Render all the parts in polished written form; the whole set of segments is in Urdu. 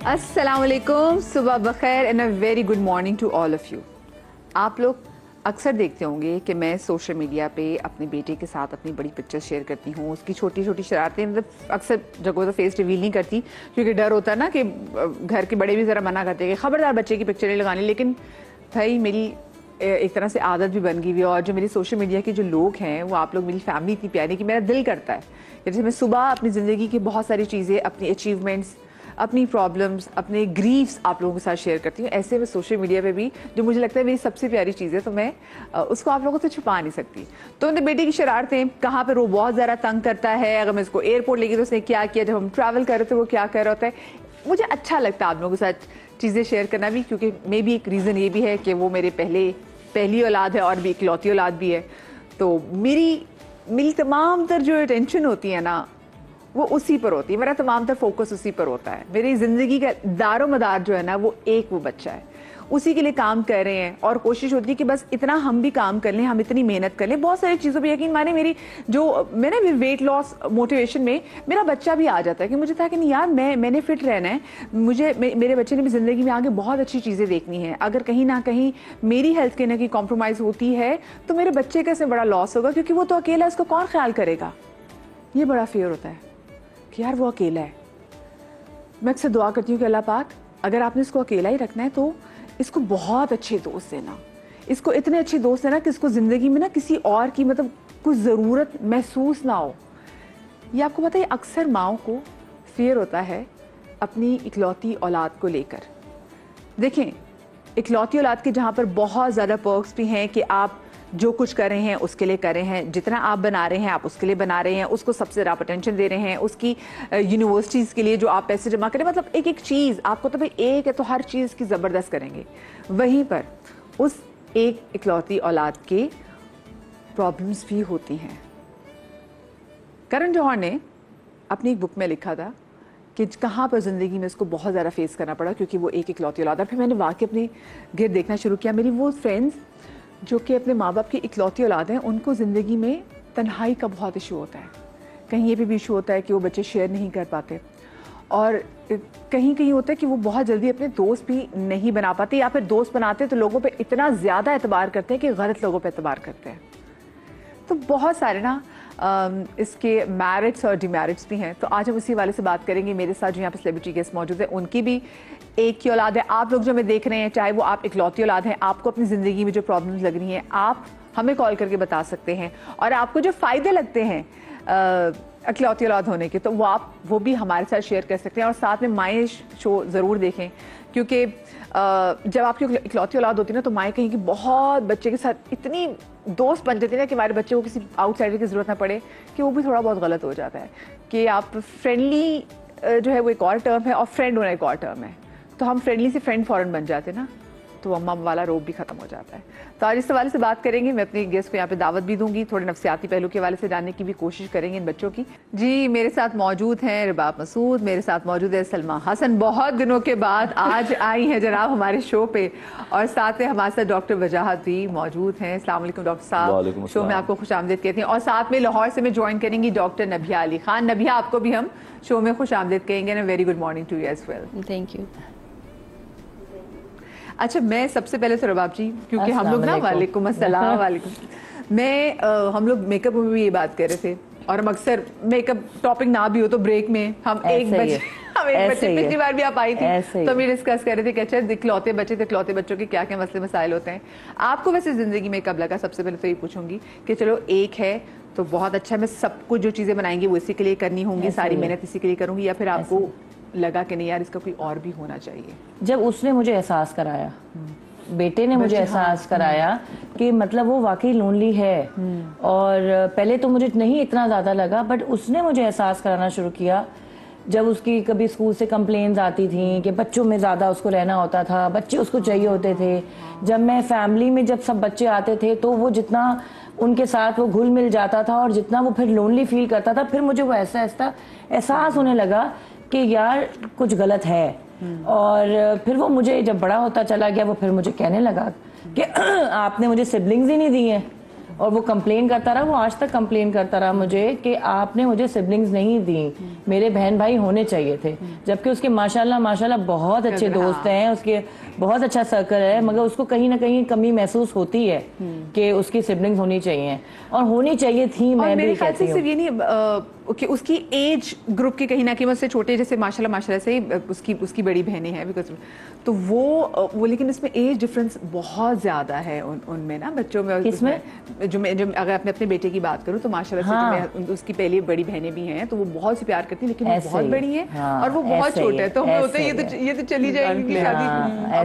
السلام علیکم, صبح بخیر and a very good morning to all of you. آپ لوگ اکثر دیکھتے ہوں گے کہ میں سوشل میڈیا پہ اپنے بیٹے کے ساتھ اپنی بڑی پکچر شیئر کرتی ہوں, اس کی چھوٹی چھوٹی شرارتیں, مطلب اکثر جگہوں تو فیس ریویل نہیں کرتی کیونکہ ڈر ہوتا ہے نا کہ گھر کے بڑے بھی ذرا منع کرتے ہیں کہ خبردار بچے کی پکچر نہیں لگانی. لیکن بھائی میری ایک طرح سے عادت بھی بن گئی ہوئی ہے, اور جو میری سوشل میڈیا کے جو لوگ ہیں وہ آپ لوگ, میری فیملی اتنی پیاری کہ میرا دل کرتا ہے جیسے میں صبح اپنی زندگی کی بہت ساری چیزیں, اپنی اچیومنٹس, اپنی پرابلمس, اپنے گریفس آپ لوگوں کے ساتھ شیئر کرتی ہوں. ایسے میں سوشل میڈیا پہ بھی جو مجھے لگتا ہے میری سب سے پیاری چیز ہے, تو میں اس کو آپ لوگوں سے چھپا نہیں سکتی. تو میرے بیٹے کی شرارتیں, کہاں پہ وہ بہت زیادہ تنگ کرتا ہے, اگر میں اس کو ایئرپورٹ لے گئی تو اس نے کیا کیا, جب ہم ٹریول کر رہے تھے وہ کیا کر رہا ہوتا ہے. مجھے اچھا لگتا ہے آپ لوگوں کے ساتھ چیزیں شیئر کرنا بھی, کیونکہ مے بی ایک ریزن یہ بھی ہے کہ وہ میرے پہلی اولاد ہے اور بھی اکلوتی اولاد بھی ہے. تو میری تمام تر جو ٹینشن ہوتی ہے نا وہ اسی پر ہوتی ہے, میرا تمام تر فوکس اسی پر ہوتا ہے. میری زندگی کا دار و مدار جو ہے نا وہ ایک وہ بچہ ہے, اسی کے لیے کام کر رہے ہیں, اور کوشش ہوتی ہے کہ بس اتنا ہم بھی کام کر لیں, ہم اتنی محنت کر لیں. بہت ساری چیزوں پہ یقین مانے, میری جو میں نا ویٹ لاس موٹیویشن میں میرا بچہ بھی آ جاتا ہے کہ مجھے تھا کہ نہیں یار میں نے فٹ رہنا ہے, مجھے میرے بچے نے بھی زندگی میں آگے بہت اچھی چیزیں دیکھنی ہیں. اگر کہیں نہ کہیں میری ہیلتھ کے نہ کہیں کمپرومائز ہوتی ہے تو میرے بچے کا اس میں بڑا لاس ہوگا, کیونکہ وہ تو اکیلا, اس کو کون خیال کرے گا. یہ بڑا فیئر ہوتا ہے کہ یار وہ اکیلا ہے. میں اکثر دعا کرتی ہوں کہ اللہ پاک اگر آپ نے اس کو اکیلا ہی رکھنا ہے تو اس کو بہت اچھے دوست دینا, اس کو اتنے اچھے دوست دینا کہ اس کو زندگی میں نا کسی اور کی مطلب کوئی ضرورت محسوس نہ ہو. یہ آپ کو پتہ ہے اکثر ماؤں کو فیئر ہوتا ہے اپنی اکلوتی اولاد کو لے کر. دیکھیں اکلوتی اولاد کے جہاں پر بہت زیادہ پرکس بھی ہیں کہ آپ جو کچھ کر رہے ہیں اس کے لیے کر رہے ہیں, جتنا آپ بنا رہے ہیں آپ اس کے لیے بنا رہے ہیں, اس کو سب سے زیادہ اٹینشن دے رہے ہیں, اس کی یونیورسٹیز کے لیے جو آپ پیسے جمع کریں, مطلب ایک ایک چیز آپ کو تو بھائی ایک ہے تو ہر چیز کی زبردست کریں گے. وہیں پر اس ایک اکلوتی اولاد کے پرابلمس بھی ہوتی ہیں. کرن جوہر نے اپنی ایک بک میں لکھا تھا کہ کہاں پر زندگی میں اس کو بہت زیادہ فیس کرنا پڑا کیونکہ وہ ایک اکلوتی اولاد ہے. پھر میں نے واقعی اپنے گھر دیکھنا شروع کیا, میری وہ فرینڈز جو کہ اپنے ماں باپ کی اکلوتی اولاد ہیں, ان کو زندگی میں تنہائی کا بہت ایشو ہوتا ہے. کہیں یہ بھی ایشو ہوتا ہے کہ وہ بچے شیئر نہیں کر پاتے, اور کہیں ہوتا ہے کہ وہ بہت جلدی اپنے دوست بھی نہیں بنا پاتے, یا پھر دوست بناتے تو لوگوں پہ اتنا زیادہ اعتبار کرتے ہیں کہ غلط لوگوں پہ اعتبار کرتے ہیں. تو بہت سارے نا اس کے میرٹس اور ڈی میرٹس بھی ہیں. تو آج ہم اسی والے سے بات کریں گے. میرے ساتھ جو یہاں پہ سیلیبریٹی گیسٹ موجود ہیں, ان کی بھی ایک کی اولاد ہے. آپ لوگ جو ہمیں دیکھ رہے ہیں, چاہے وہ آپ اکلوتی اولاد ہیں, آپ کو اپنی زندگی میں جو پرابلمس لگ رہی ہیں آپ ہمیں کال کر کے بتا سکتے ہیں, اور آپ کو جو فائدے لگتے ہیں اکلوتی اولاد ہونے کے تو وہ بھی ہمارے ساتھ شیئر کر سکتے ہیں. اور ساتھ میں مائیں شو ضرور دیکھیں, کیونکہ جب آپ کی اکلوتی اولاد ہوتی ہے نا تو مائیں کہیں کہ بہت بچے کے ساتھ اتنی دوست بن جاتی ہے نا کہ ہمارے بچے کو کسی آؤٹ سائڈر کی ضرورت نہ پڑے, کہ وہ بھی تھوڑا بہت غلط ہو جاتا ہے. کہ آپ فرینڈلی جو ہے وہ ایک اور ٹرم ہے, اور فرینڈ ہونا ایک اور ٹرم ہے. تو ہم فرینڈلی سے فرینڈ فوراً بن جاتے ہیں نا, تو اماں والا روب بھی ختم ہو جاتا ہے. تو آج اس حوالے سے بات کریں گے. میں اپنی گیسٹ کو یہاں پہ دعوت بھی دوں گی, تھوڑے نفسیاتی پہلو کے حوالے سے جاننے کی بھی کوشش کریں گے ان بچوں کی. جی میرے ساتھ موجود ہیں رباب مسعود, میرے ساتھ موجود ہے سلمیٰ حسن, بہت دنوں کے بعد آج آئی ہیں جناب ہمارے شو پہ, اور ساتھ میں ہمارے ساتھ ڈاکٹر وجاہت بھی موجود ہیں. السلام علیکم ڈاکٹر صاحب, شو میں آپ کو خوش آمدید کہتے ہیں. اور ساتھ میں لاہور سے میں جوائن کریں گی ڈاکٹر نبیہ علی خان. نبیہ آپ کو بھی ہم شو میں خوش آمدید کہیں گے. Very good morning to you as well. Thank you. اچھا میں سب سے پہلے تو رباب جی, کیونکہ ہم لوگ نا وعلیکم السلام وعلیکم ہم لوگ میک اپ میں بھی یہ بات کر رہے تھے, اور ہم اکثر میک اپ ٹاپک نہ بھی ہو تو بریک میں ہم ایک بچے پچھلی بار بھی آپ آئی تھی تو ہم یہ ڈسکس کر رہے تھے کہ اچھا اکلوتے بچوں کے کیا کیا مسئلے مسائل ہوتے ہیں. آپ کو ویسے زندگی میں کب لگا, سب سے پہلے تو یہ پوچھوں گی کہ چلو ایک ہے تو بہت اچھا, میں سب کچھ جو چیزیں بنائیں گی وہ اسی کے لیے کرنی ہوں گی, ساری محنت اسی کے لیے کروں گی, یا پھر آپ کو لگا کہ نہیں یار اس کا کوئی اور بھی ہونا چاہیے؟ جب اس نے مجھے احساس کرایا, بیٹے نے مجھے احساس کرایا کہ مطلب وہ واقعی لونلی ہے, اور پہلے تو مجھے نہیں اتنا زیادہ لگا, بٹ اس نے مجھے احساس کرانا شروع کیا. جب اس کی کبھی اسکول سے کمپلینز آتی تھیں کہ بچوں میں زیادہ اس کو رہنا ہوتا تھا, بچے اس کو چاہیے ہوتے تھے. جب میں فیملی میں جب سب بچے آتے تھے تو وہ جتنا ان کے ساتھ وہ گھل مل جاتا تھا, اور جتنا وہ پھر لونلی فیل کرتا تھا, پھر مجھے وہ ایسا احساس ہونے لگا کہ یار کچھ غلط ہے. اور پھر وہ مجھے جب بڑا ہوتا چلا گیا, وہ پھر مجھے کہنے لگا کہ آپ نے مجھے سبلنگز ہی نہیں دی ہیں, اور وہ کمپلین کرتا رہا, وہ آج تک کمپلین کرتا رہا مجھے کہ آپ نے مجھے سبلنگز نہیں دی, میرے بہن بھائی ہونے چاہیے تھے, جبکہ اس کے ماشاءاللہ بہت اچھے دوست ہیں, اس کے بہت اچھا سرکل ہے, مگر اس کو کہیں نہ کہیں کمی محسوس ہوتی ہے کہ اس کی سبلنگز ہونی چاہیے, اور ہونی چاہیے تھی. میں بھی کہتی ہوں صرف یہ نہیں کہ اس کی ایج گروپ کی کہیں نہ کہیں سے چھوٹے, جیسے ماشاءاللہ سے اس کی بڑی بہنیں ہیں, تو وہ لیکن اس میں ایج ڈفرینس بہت زیادہ ہے ان میں نا, بچوں میں. کس میں؟ جو اگر اپنے بیٹے کی بات کروں تو ماشاءاللہ سے اس کی پہلی بڑی بہنیں بھی ہیں, تو وہ بہت سی پیار کرتی ہیں, لیکن وہ بہت بڑی ہیں اور وہ بہت چھوٹے ہیں, تو ہمیں ہوتا ہے یہ تو چلی جائے گی شادی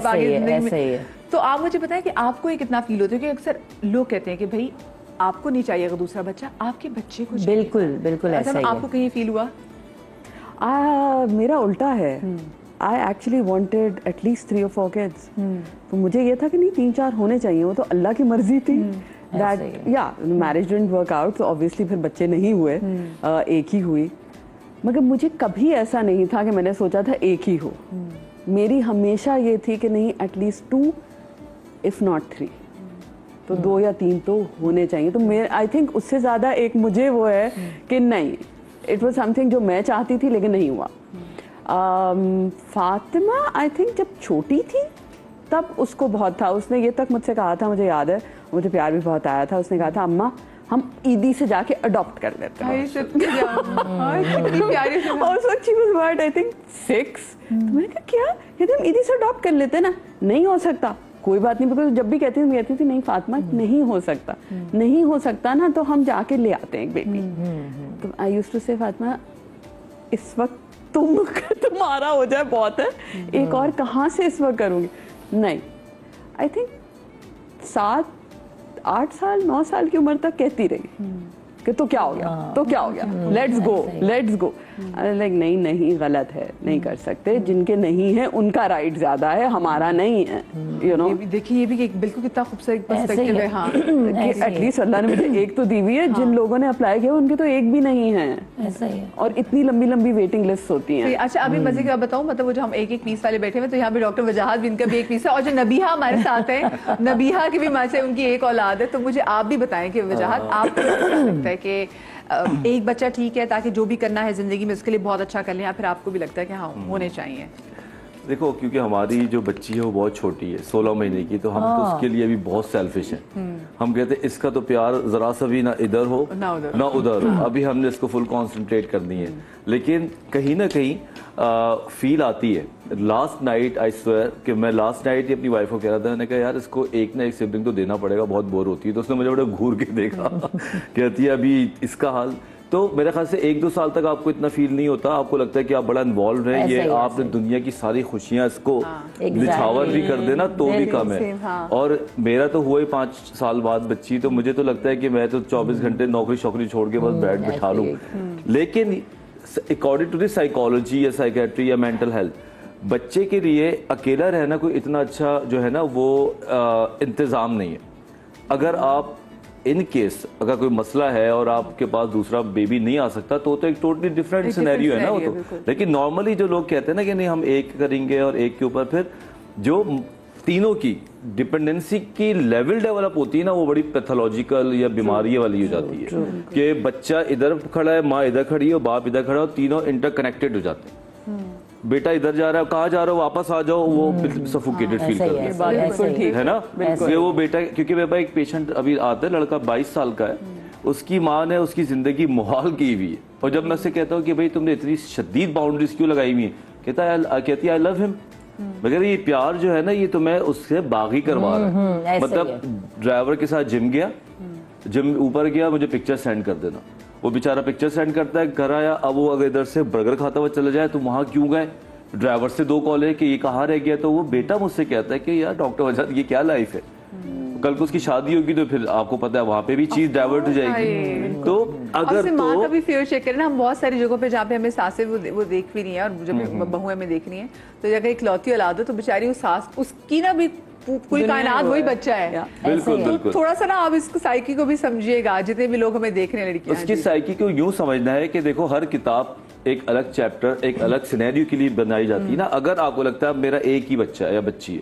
آگے زندگی میں. تو آپ مجھے بتائیں کہ آپ کو یہ کتنا فیل ہوتا ہے, کہ اکثر لوگ کہتے ہیں کہ بھائی آپ کو نہیں چاہیے اگر دوسرا بچہ, آپ کے بچے کو. بالکل ایسا ہی. آپ کو کہیں فیل ہوا؟ میرا الٹا ہے. I actually wanted at least 3 or 4 kids. تو مجھے یہ تھا کہ نہیں 3-4 ہونے چاہیے, وہ تو اللہ کی مرضی تھی. میرج ڈنٹ ورک آؤٹ, تو obviously پھر بچے نہیں ہوئے, ایک ہی ہوئی. مگر مجھے کبھی ایسا نہیں تھا کہ میں نے سوچا تھا ایک ہی ہو. میری ہمیشہ یہ تھی کہ نہیں ایٹ لیسٹ 2 if not 3, تو 2 یا 3 تو ہونے چاہیے. تو آئی تھنک اس سے زیادہ ایک مجھے وہ ہے کہ نہیں, اٹ واز سم تھنگ جو میں چاہتی تھی لیکن نہیں ہوا. فاطمہ آئی تھنک جب چھوٹی تھی تب اس کو بہت تھا, اس نے یہ تک مجھ سے کہا تھا, مجھے یاد ہے, مجھے پیار بھی بہت آیا تھا, اس نے کہا تھا اماں ہم عیدی سے جا کے اڈاپٹ کر لیتے ہیں. اور اس وقت she was what, I think 6. تو میں نے کہا کیا, کہتے ہم عیدی سے اڈاپٹ کر لیتے نا. نہیں ہو سکتا, کوئی بات نہیں, بیکاز جب بھی کہتی تھی نہیں فاطمہ نہیں ہو سکتا, نہیں ہو سکتا نا, تو ہم جا کے لے آتے ہیں ایک بیٹی. تو آئی یوزڈ ٹو سے فاطمہ اس وقت تمہارا ہو جائے بہت ہے, ایک اور کہاں سے اس وقت کروں گی. نہیں, آئی تھنک 7-8 سال 9 سال کی عمر تک کہتی رہی کہ تو کیا ہو گیا, تو کیا ہو گیا, لیٹس گو. لائک نہیں غلط ہے, نہیں کر سکتے, جن کے نہیں ہے ان کا رائٹ زیادہ ہے, ہمارا نہیں ہے. یو نو دیکھیے یہ بھی بالکل کتنا خوبصورت پرسپیکٹیو ہے. ہاں ایٹ لیسٹ اللہ نے مجھے ایک تو دی ہوئی ہے, جن لوگوں نے اپلائی کیا ان کے تو ایک بھی نہیں ہے, اور اتنی لمبی ویٹنگ لسٹ ہوتی ہیں. اچھا ابھی مزے کی بات بتاؤں, مطلب وہ جو ہم ایک پیس والے بیٹھے ہوئے, تو یہاں پہ ڈاکٹر وجاہت بھی ان کا بھی ایک پیس ہے, اور جو نبیہہ ہمارے ساتھ ہیں, نبیہہ کی بھی ماں سے ان کی ایک اولاد ہے. تو مجھے آپ بھی بتائیں کہ وجاہت آپ کو لگتا ہے کہ ایک بچہ ٹھیک ہے تاکہ جو بھی کرنا ہے زندگی میں اس کے لیے بہت اچھا کر لیں, یا پھر آپ کو بھی لگتا ہے کہ ہاں ہونے چاہیے؟ دیکھو کیونکہ ہماری جو بچی ہے وہ بہت چھوٹی ہے, 16 مہینے کی, تو ہم تو اس کے لیے بھی بہت سیلفش ہیں. ہم کہتے ہیں اس کا تو پیار ذرا سا بھی نہ ادھر ہو نہ ادھر ہو, ابھی ہم نے اس کو فل کانسنٹریٹ کرنی ہے. لیکن کہیں نہ کہیں فیل آتی ہے. لاسٹ نائٹ آئی سویئر کہ میں لاسٹ نائٹ ہی اپنی وائف کو کہہ رہا تھا, میں نے کہا یار اس کو ایک نہ ایک سبلنگ تو دینا پڑے گا, بہت بور ہوتی ہے. تو اس نے مجھے بڑا گھور کے دیکھا, کہتی ہے ابھی اس کا حال. تو میرے خیال سے 1-2 سال تک آپ کو اتنا فیل نہیں ہوتا, آپ کو لگتا ہے کہ آپ بڑا انوالو ہیں, یہ آپ نے دنیا کی ساری خوشیاں اس کو نچھاور بھی کر دینا تو بھی کم ہے. اور میرا تو ہوا ہی 5 سال بعد بچی, تو مجھے تو لگتا ہے کہ میں تو 24 گھنٹے نوکری شوکری چھوڑ کے بس بیٹھ بٹھا لوں. لیکن اکارڈنگ ٹو دی سائیکالوجی یا سائیکیٹری یا مینٹل ہیلتھ, بچے کے لیے اکیلا رہنا کوئی اتنا اچھا جو ہے نا وہ انتظام نہیں ہے. اگر آپ ان کیس اگر کوئی مسئلہ ہے اور آپ کے پاس دوسرا بیبی نہیں آ سکتا, تو ایک ٹوٹلی ڈفرینٹ سینیریو ہے نا وہ تو. لیکن نارملی جو لوگ کہتے ہیں نا کہ نہیں ہم ایک کریں گے اور ایک کے اوپر, پھر جو تینوں کی ڈپینڈنسی کی لیول ڈیولپ ہوتی ہے نا, وہ بڑی پیتھولوجیکل یا بیماری والی ہو جاتی ہے کہ بچہ ادھر کھڑا ہے, ماں ادھر کھڑی ہے, باپ ادھر کھڑا ہے, اور تینوں انٹر کنیکٹڈ ہو جاتے ہیں. بیٹا ادھر جا رہا ہے, کہاں جا رہا ہو, واپس آ جاؤ, وہ سفوکیٹڈ فیل کرتا ہے نا. وہ بیٹا, کیونکہ میرے پاس ایک پیشنٹ ابھی آتا ہے, لڑکا 22 سال کا ہے, اس کی ماں نے اس کی زندگی محال کی ہوئی ہے. اور جب میں اس سے کہتا ہوں کہ بھائی تم نے اتنی شدید باؤنڈریز کیوں لگائی ہوئی ہیں, کہتی آئی لو ہم. مگر یہ پیار جو ہے نا یہ تو میں اس سے باغی کروا رہا ہوں. مطلب ڈرائیور کے ساتھ جم گیا, جم اوپر گیا, مجھے پکچر سینڈ کر دینا. وہ بیچارہ پکچر سینڈ کرتا ہے, گھر آیا, اب وہ اگر ادھر سے برگر کھاتا ہوا چلا جائے تو وہاں کیوں گئے, ڈرائیور سے 2 کال ہے کہ یہ کہاں رہ گیا. تو وہ بیٹا مجھ سے کہتا ہے کہ یار ڈاکٹر وجاہت یہ کیا لائف ہے, کل کو اس کی شادی ہوگی تو پھر آپ کو پتا ہے وہاں پہ بھی چیز ڈائیورٹ ہو جائے گی. تو اگر ماں کا بھی فیئر چیک کریں نا, ہم بہت ساری جگہوں پہ جہاں پہ ہمیں ساسیں وہ دیکھ بھی نہیں ہے, اور جب بہویں ہمیں دیکھ رہی ہیں, تو اگر اکلوتی اولاد ہو تو بیچاری وہ ساس اس کی نا بھی پوری کائنات وہی بچہ ہے. بالکل تھوڑا سا نا آپ اس سائیکی کو بھی سمجھیے گا, جتنے بھی لوگ ہمیں دیکھ رہے ہیں لڑکیاں, اس کی سائیکی کو یوں سمجھنا ہے کہ دیکھو ہر کتاب ایک الگ چیپٹر ایک الگ سینیریو کے لیے بنائی جاتی ہے نا. اگر آپ کو لگتا ہے میرا ایک ہی بچہ ہے یا بچی ہے,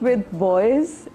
with boys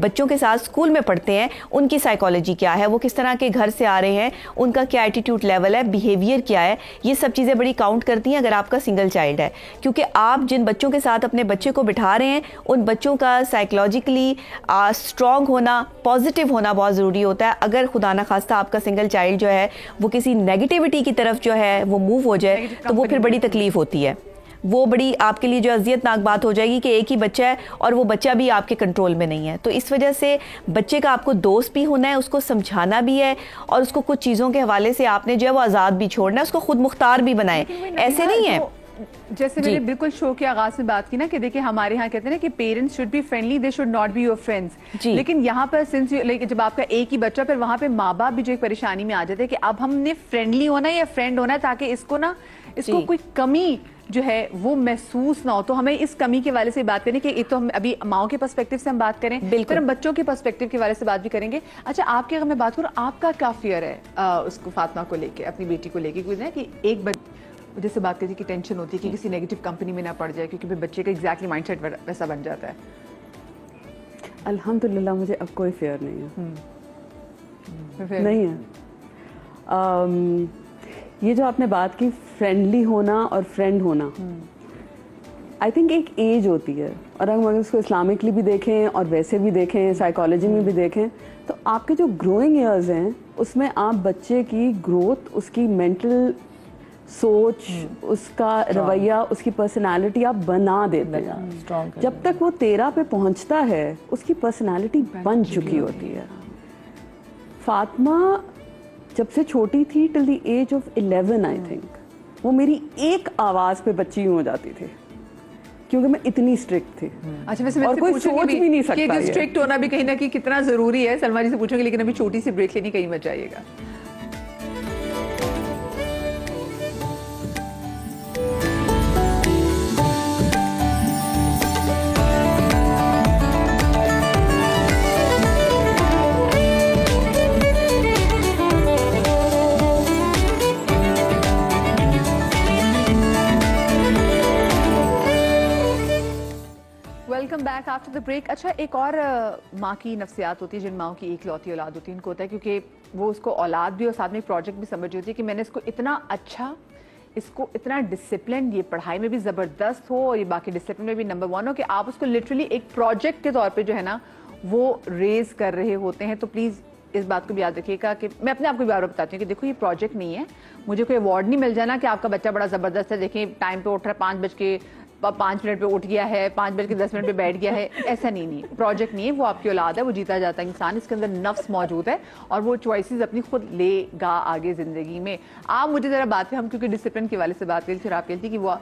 بچوں کے ساتھ اسکول میں پڑھتے ہیں ان کی سائیکالوجی کیا ہے, وہ کس طرح کے گھر سے آ رہے ہیں, ان کا کیا ایٹیٹیوڈ لیول ہے, بیہیویئر کیا ہے. یہ سب چیزیں بڑی کاؤنٹ کرتی ہیں اگر آپ کا سنگل چائلڈ ہے, کیونکہ آپ جن بچوں کے ساتھ اپنے بچے کو بٹھا رہے ہیں ان بچوں کا سائیکولوجیکلی اسٹرانگ ہونا, پازیٹیو ہونا بہت ضروری ہوتا ہے. اگر خدا نخواستہ آپ کا سنگل چائلڈ جو ہے وہ کسی نیگیٹیوٹی کی طرف جو ہے وہ موو ہو جائے تو وہ پھر بڑی تکلیف ہوتی ہے. وہ بڑی آپ کے لیے جو اذیت ناک بات ہو جائے گی کہ ایک ہی بچہ ہے اور وہ بچہ بھی آپ کے کنٹرول میں نہیں ہے. تو اس وجہ سے بچے کا آپ کو دوست بھی ہونا ہے, اس کو سمجھانا بھی ہے, اور اس کو کچھ چیزوں کے حوالے سے آپ نے جو ہے وہ آزاد بھی چھوڑنا ہے, اس کو خود مختار بھی بنائیں. ایسے نہیں ہے جیسے میں نے بالکل شو کے آغاز میں بات کی نا کہ دیکھیں ہمارے ہاں کہتے ہیں نا کہ parents should be friendly, they should not be your friends. لیکن یہاں پر سنس جب آپ کا ایک ہی بچہ, پھر وہاں پہ ماں باپ بھی جو ایک پریشانی میں آ جاتے ہیں کہ اب ہم نے فرینڈلی ہونا ہے یا فرینڈ ہونا ہے تاکہ اس کو کوئی کمی جو ہے وہ محسوس نہ ہو. تو ہمیں اس کمی کے والے سے بات کریں کہ ایک تو ہم ابھی ماؤں کے پرسپیکٹو سے ہم بات کریں, پھر ہم بچوں کے پرسپیکٹو کے والے سے بات بھی کریں گے. اچھا آپ کی اگر میں بات کروں, آپ کا کیا فیئر ہے اس کو فاطمہ کو لے کے, اپنی بیٹی کو لے کے, کہ ایک جیسے بات کرتی کہ ٹینشن ہوتی ہے کہ کسی نیگیٹو کمپنی میں نہ پڑ جائے کیونکہ پھر بچے کا ایگزیکٹلی مائنڈ سیٹ ویسا بن جاتا ہے. الحمدللہ مجھے اب کوئی فیئر نہیں ہے, نہیں ہے. یہ جو آپ نے بات کی فرینڈلی ہونا اور فرینڈ ہونا, آئی تھنک ایک ایج ہوتی ہے, اور اگر اس کو اسلامکلی بھی دیکھیں اور ویسے بھی دیکھیں, سائیکالوجی میں بھی دیکھیں, تو آپ کے جو گروئنگ ایئرز ہیں اس میں آپ بچے کی گروتھ, اس کی مینٹل سوچ, اس کا رویہ, اس کی پرسنالٹی آپ بنا دیتے ہیں. جب تک وہ 13 پہ پہنچتا ہے اس کی پرسنالٹی بن چکی ہوتی ہے. فاطمہ جب سے چھوٹی تھی till the age of 11 I think, وہ میری ایک آواز پہ بچی ہو جاتی تھی کیونکہ میں اتنی اسٹرکٹ تھی. اچھا ویسے اور کوئی سوچ بھی نہیں سکتا کہ اسٹرکٹ ہونا بھی کہیں نہ کہیں کتنا ضروری ہے. سلما جی سے پوچھوں گے, لیکن ابھی چھوٹی سی بریک لینی, کہیں مت جائیے گا. Welcome back after the break. اچھا ایک اور ماں کی نفسیات ہوتی ہے, جن ماؤں کی ایک لوتی اولاد ہوتی ہے, ان کو ہوتا ہے کیونکہ وہ اس کو اولاد بھی اور ساتھ میں پروجیکٹ بھی سمجھ ہوتی ہے کہ میں نے اس کو اتنا اچھا, اس کو اتنا ڈسپلن, یہ پڑھائی میں بھی زبردست ہو اور یہ باقی ڈسپلن میں بھی نمبر 1 ہو, کہ آپ اس کو لٹرلی ایک پروجیکٹ کے طور پہ جو ہے نا وہ ریز کر رہے ہوتے ہیں. تو پلیز اس بات کو بھی یاد رکھیے گا کہ میں اپنے آپ کو بھی بار بار بتاتی ہوں کہ دیکھو یہ پروجیکٹ نہیں ہے, مجھے کوئی ایوارڈ نہیں مل جانا کہ آپ کا بچہ بڑا زبردست ہے, دیکھیں ٹائم پہ اٹھ رہا ہے, 5 منٹ پہ اٹھ گیا ہے, 5:10 پہ بیٹھ گیا ہے. ایسا نہیں, پروجیکٹ نہیں ہے, وہ آپ کی اولاد ہے, وہ جیتا جاتا ہے انسان, اس کے اندر نفس موجود ہے اور وہ چوائسیز اپنی خود لے گا آگے زندگی میں. آپ مجھے ذرا بات کریں, ہم کیونکہ ڈسپلن کے والے سے بات کریں, پھر آپ کہتی کہ وہ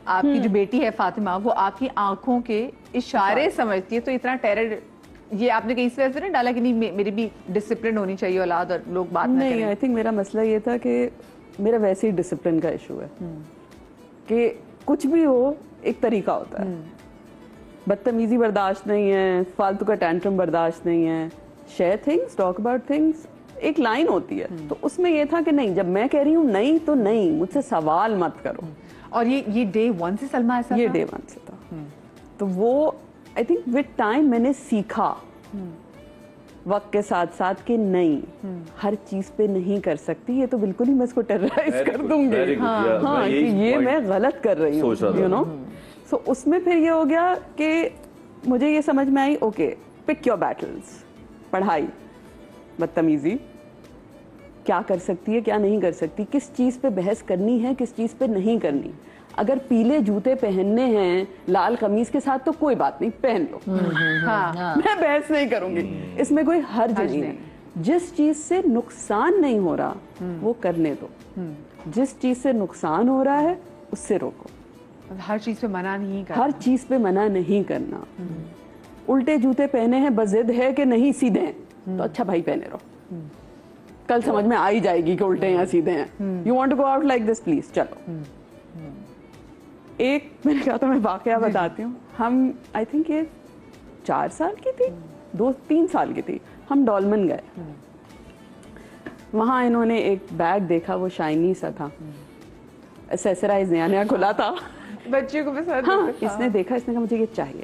آپ کی جو بیٹی ہے فاطمہ, وہ آپ کی آنکھوں کے اشارے سمجھتی ہے, تو اتنا ٹیرر یہ آپ نے کہیں سے ویسے نہیں ڈالا کہ نہیں میری بھی ڈسپلن ہونی چاہیے اولاد اور لوگ بات نہ کریں؟ نہیں, آئی تھنک میرا مسئلہ یہ تھا کہ میرا ویسے ہی ڈسپلن کا ایشو ہے کہ کچھ بھی ہو ایک طریقہ ہوتا ہے. بدتمیزی برداشت نہیں ہے, فالتو کا ٹینٹرم برداشت نہیں ہے, share things, talk about things, ایک لائن ہوتی ہے. تو اس میں یہ تھا کہ نہیں, جب میں کہہ رہی ہوں نہیں تو نہیں, مجھ سے سوال مت کرو. اور یہ ڈے 1 سے سلما ایسا یہ ڈے 1 سے تھا. تو وہ آئی تھنک وتھ ٹائم میں نے سیکھا وقت کے ساتھ ساتھ کہ نہیں, ہر چیز پہ نہیں کر سکتی, یہ تو بالکل ہی میں اس کو ٹیررائز کر دوں گی, ہاں کہ یہ میں غلط کر رہی ہوں, یو نو. سو اس میں پھر یہ ہو گیا کہ مجھے یہ سمجھ میں آئی, اوکے پک یور بیٹلز. پڑھائی, بدتمیزی, کیا کر سکتی ہے کیا نہیں کر سکتی, کس چیز پہ بحث کرنی ہے کس چیز پہ نہیں کرنی. اگر پیلے جوتے پہننے ہیں لال قمیص کے ساتھ تو کوئی بات نہیں, پہن لو, میں بحث نہیں کروں گی, اس میں کوئی حرج نہیں ہے. جس چیز سے نقصان نہیں ہو رہا وہ کرنے دو, جس چیز سے نقصان ہو رہا ہے اس سے روکو. ہر چیز پہ منع نہیں کرنا, ہر چیز پہ منع نہیں کرنا. الٹے جوتے پہنے ہیں, بس ضد ہے کہ نہیں سیدھے ہیں, تو اچھا بھائی پہنے رہو, کل سمجھ میں آ ہی جائے گی کہ الٹے یا سیدھے ہیں. You want to go out like this, please چلو. ایک میں نے کہا تھا میں واقعہ بتاتی ہوں. ہم آئی تھنک یہ 4 سال کی تھی, 2-3 سال کی تھی, ہم ڈولمن گئے. وہاں انہوں نے ایک بیگ دیکھا, وہ شائنی سا تھا, ایسیسرائز نیا نیا کھلا تھا, بچے کو پسند. ہاں, اس نے دیکھا, اس نے کہا مجھے یہ چاہیے.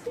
So,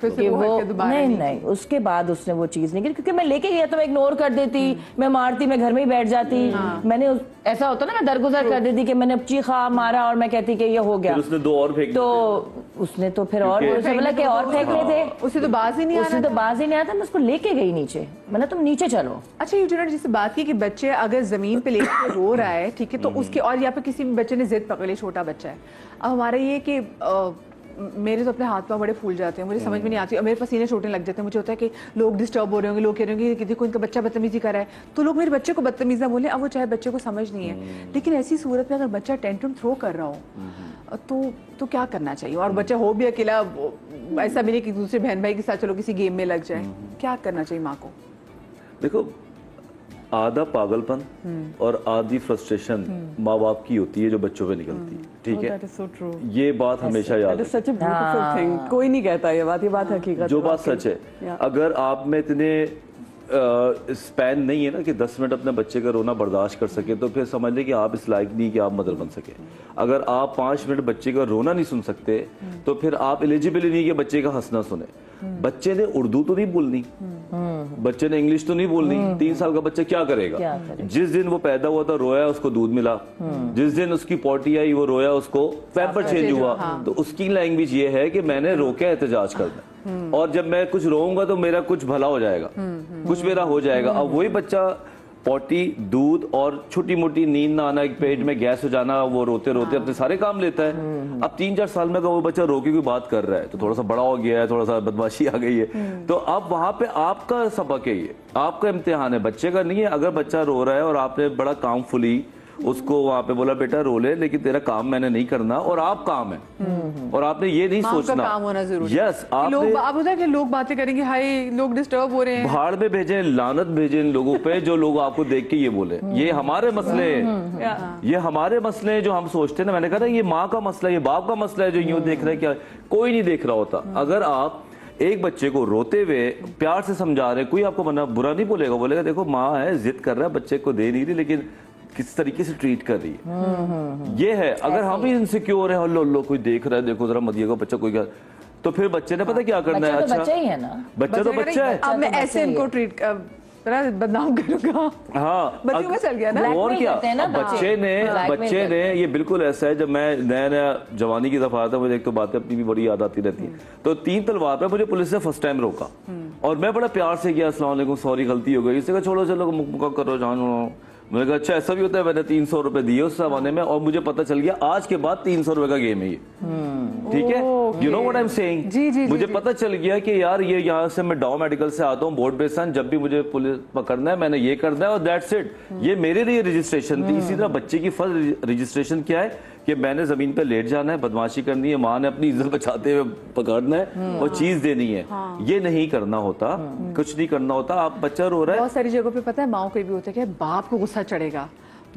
کہ وہ نہیں اس کے بعد اس نے وہ چیز نہیں کی, کیونکہ میں لے کے گیا تو میں اگنور کر دیتی, میں مارتی, میں گھر میں ہی بیٹھ جاتی, میں نے ایسا ہوتا نا میں درگزر کر دیتی کہ میں نے چیخا مارا اور میں کہتی کہ یہ ہو گیا, اس نے 2 اور پھینک, تو اس نے تو پھر اور بولا کہ اور پھینکنے تھے, اسے تو باز ہی نہیں اسے تو باز ہی نہیں آتا, میں اس کو لے کے گئی نیچے, میں نے تم نیچے چلو. اچھا یہ جنرل جس سے بات کی کہ بچے اگر زمین پہ لے کے رو رہا ہے, ٹھیک ہے, تو اس کے اور یا پھر کسی بچے نے ضد پکڑ لی, چھوٹا بچہ ہے, اب ہمارا یہ کہ میرے تو اپنے ہاتھ پاؤں بڑے پھول جاتے ہیں, مجھے سمجھ میں نہیں آتی, اور میرے پسینے چھوٹنے لگ جاتے ہیں, مجھے ہوتا ہے کہ لوگ ڈسٹرب ہو رہے ہوں گے, لوگ کہہ رہے ہوں گے کہ دیکھو ان کا بچہ بدتمیزی کر رہا ہے, تو لوگ میرے بچے کو بدتمیز نہ بولیں, اب وہ چاہے بچے کو سمجھ نہیں ہے, لیکن ایسی صورت میں اگر بچہ ٹینٹرم تھرو کر رہا ہو تو کیا کرنا چاہیے, اور بچہ ہو بھی اکیلا, ایسا بھی نہیں کہ دوسرے بہن بھائی کے ساتھ چلو کسی گیم میں لگ جائے, کیا کرنا چاہیے ماں کو؟ دیکھو آدھا پاگل پن اور آدھی فرسٹریشن ماں باپ کی ہوتی ہے جو بچوں پہ نکلتی ہے, ٹھیک ہے, یہ بات ہمیشہ یاد ہے, کوئی نہیں کہتا یہ بات حقیقت, جو بات سچ ہے. اگر آپ میں اتنے اسپین نہیں ہے نا کہ 10 منٹ اپنے بچے کا رونا برداشت کر سکے, تو پھر سمجھ لیں کہ آپ اس لائق نہیں کہ آپ مدر بن سکے. اگر آپ 5 منٹ بچے کا رونا نہیں سن سکتے تو پھر آپ ایلیجیبل ہی نہیں کہ بچے کا ہنسنا سنیں. بچے نے اردو تو نہیں بولنی, بچے نے انگلش تو نہیں بولنی, 3 سال کا بچہ کیا کرے گا؟ جس دن وہ پیدا ہوا تھا رویا اس کو دودھ ملا, جس دن اس کی پوٹی آئی وہ رویا اس کو پیمپر چینج ہوا, تو اس کی لینگویج یہ ہے کہ میں نے رو کے احتجاج کرنا, اور جب میں کچھ روؤں گا تو میرا کچھ بھلا ہو جائے گا, کچھ میرا ہو جائے گا. اب وہی بچہ پوٹی, دودھ اور چھوٹی موٹی نیند نہ آنا, ایک پیٹ میں گیس ہو جانا, وہ روتے روتے اپنے سارے کام لیتا ہے. اب 3-4 سال میں وہ بچہ رو کے کوئی بات کر رہا ہے تو تھوڑا سا بڑا ہو گیا ہے, تھوڑا سا بدماشی آ گئی ہے, تو اب وہاں پہ آپ کا سبق ہے, یہ آپ کا امتحان ہے, بچے کا نہیں ہے. اگر بچہ رو رہا ہے اور آپ نے بڑا کام فلی اس کو وہاں پہ بولا بیٹا رو لے, لیکن تیرا کام میں نے نہیں کرنا, اور آپ کام ہے, اور آپ نے یہ نہیں سوچنا کام ہونا ضروری. یس, آپ ہوتا ہے کہ لوگ باتیں کریں گے, ہائی لوگ ڈسٹرب ہو رہے ہیں, بھاڑ میں بھیجیں, لعنت بھیجیں ان لوگوں پہ جو لوگ آپ کو دیکھ کے یہ بولے. یہ ہمارے مسئلے ہیں, یہ ہمارے مسئلے ہیں جو ہم سوچتے ہیں نا. میں نے کہا تھا یہ ماں کا مسئلہ ہے, یہ باپ کا مسئلہ ہے جو یوں دیکھ رہے ہیں, کیا کوئی نہیں دیکھ رہا ہوتا. اگر آپ ایک بچے کو روتے ہوئے پیار سے سمجھا رہے, کوئی آپ کو برا نہیں بولے گا, بولے گا دیکھو ماں ہے, ضد کر رہا ہے, بچے کو دے نہیں رہی, لیکن کس طریقے سے ٹریٹ کر رہی ہے, یہ ہے. اگر ہم ہی انسیکیور ہیں, اللہ کوئی دیکھ رہا ہے, دیکھو ذرا مت, یہ بچہ کوئی کیا, تو پھر بچے نے پتہ کیا کرنا ہے. اچھا بچہ ہی ہے نا, بچہ تو بچہ ہے, اب میں ایسے ان کو ٹریٹ بدنام کروں گا, ہاں بچوں میں چل گیا نا, اور کیا. بچے نے یہ بالکل ایسا ہے, جب میں نیا جوانی کی دفعہ آتا, مجھے ایک تو باتیں اپنی بھی بڑی یاد آتی رہتی ہیں, تو 3 تلوار پہ مجھے پولیس نے فرسٹ ٹائم روکا, اور میں بڑا پیار سے کیا, السلام علیکم, سوری غلطی ہو گئی. اس نے کہا چھوڑو چلو مکہ کرو جانو. میں نے کہا اچھا ایسا بھی ہوتا ہے, میں نے 300 روپے دیے اس زمانے میں, اور مجھے پتہ چل گیا آج کے بعد 300 روپے کا گیم ہے یہ, ٹھیک ہے, you know what I am saying. مجھے پتہ چل گیا کہ یار یہ یہاں سے میں ڈاؤ میڈیکل سے آتا ہوں, بورڈ بیسن, جب بھی مجھے پولیس پکڑنا ہے میں نے یہ کرنا ہے, اور دیٹس اٹ. یہ میرے لیے رجسٹریشن تھی. اسی طرح بچے کی فرض رجسٹریشن کیا ہے کہ میں نے زمین پہ لیٹ جانا ہے, بدماشی کرنی ہے, ماں نے اپنی عزت بچاتے ہوئے پکڑنا ہے اور چیز دینی ہے. یہ نہیں کرنا ہوتا, کچھ نہیں کرنا ہوتا. آپ بچہ رو رہا ہے, بہت ساری جگہوں پہ پتہ ہے ماؤں کو بھی ہوتا ہے کہ باپ کو غصہ چڑھے گا,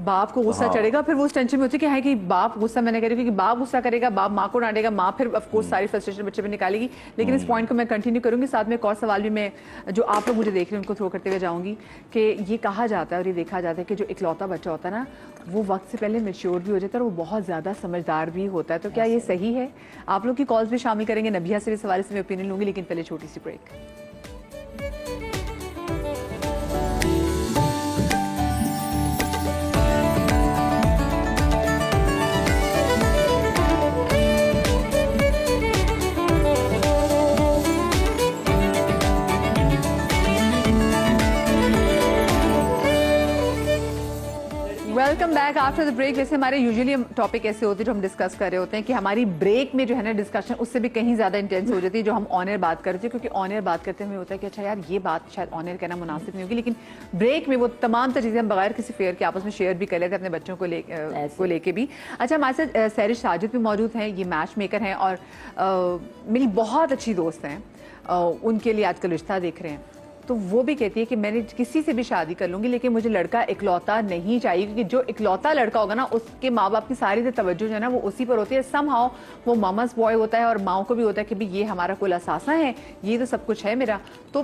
باپ کو غصہ چڑھے گا, پھر وہ اس ٹینشن میں ہوتی ہے کہ ہے کہ باپ غصہ, میں نے کہہ رہی ہوں کہ باپ غصہ کرے گا, باپ ماں کو ڈانٹے گا, ماں پھر آف کورس ساری فرسٹریشن بچے پہ نکالے گی. لیکن اس پوائنٹ کو میں کنٹینیو کروں گی, ساتھ میں ایک اور سوال بھی میں جو آپ لوگ مجھے دیکھ رہے ہیں ان کو تھرو کرتے ہوئے جاؤں گی, کہ یہ کہا جاتا ہے اور یہ دیکھا جاتا ہے کہ جو اکلوتا بچہ ہوتا ہے نا, وہ وقت سے پہلے میچور بھی ہو جاتا ہے اور وہ بہت زیادہ سمجھدار بھی ہوتا ہے. تو کیا یہ صحیح ہے؟ آپ لوگ کی کالز بھی شامل کریں گے, نبیہ سے بھی سوال سے میں اوپینین لوں گی, لیکن پہلے چھوٹی سی break. Welcome back after the break. ویسے ہمارے یوزلی ٹاپک ایسے ہوتے ہیں جو ہم ڈسکس کر رہے ہوتے ہیں کہ ہماری بریک میں جو ہے نا ڈسکشن اس سے بھی کہیں زیادہ انٹینس ہو جاتی ہے جو ہم آن ایئر بات کرتے ہیں, کیونکہ آن ایئر بات کرتے ہوئے ہوتا ہے کہ اچھا یار یہ بات شاید آن ایئر کہنا مناسب نہیں ہوگی, لیکن بریک میں وہ تمام چیزیں ہم بغیر کسی فیئر کے آپس میں شیئر بھی کر لیتے ہیں اپنے بچوں کو لے کے بھی. اچھا ہمارے ساتھ سیرش ساجد بھی موجود ہیں, یہ میچ میکر ہیں اور میری بہت اچھی دوست ہیں, ان کے لیے آج کل رشتہ دیکھ رہے ہیں. تو وہ بھی کہتی ہے کہ میں نے کسی سے بھی شادی کر لوں گی, لیکن مجھے لڑکا اکلوتا نہیں چاہیے, کیونکہ جو اکلوتا لڑکا ہوگا نا اس کے ماں باپ کی ساری توجہ جو ہے نا وہ اسی پر ہوتی ہے. سم ہاؤ وہ ماماز بوائے ہوتا ہے, اور ماؤں کو بھی ہوتا ہے کہ بھی یہ ہمارا کل اثاثہ ہے, یہ تو سب کچھ ہے میرا. تو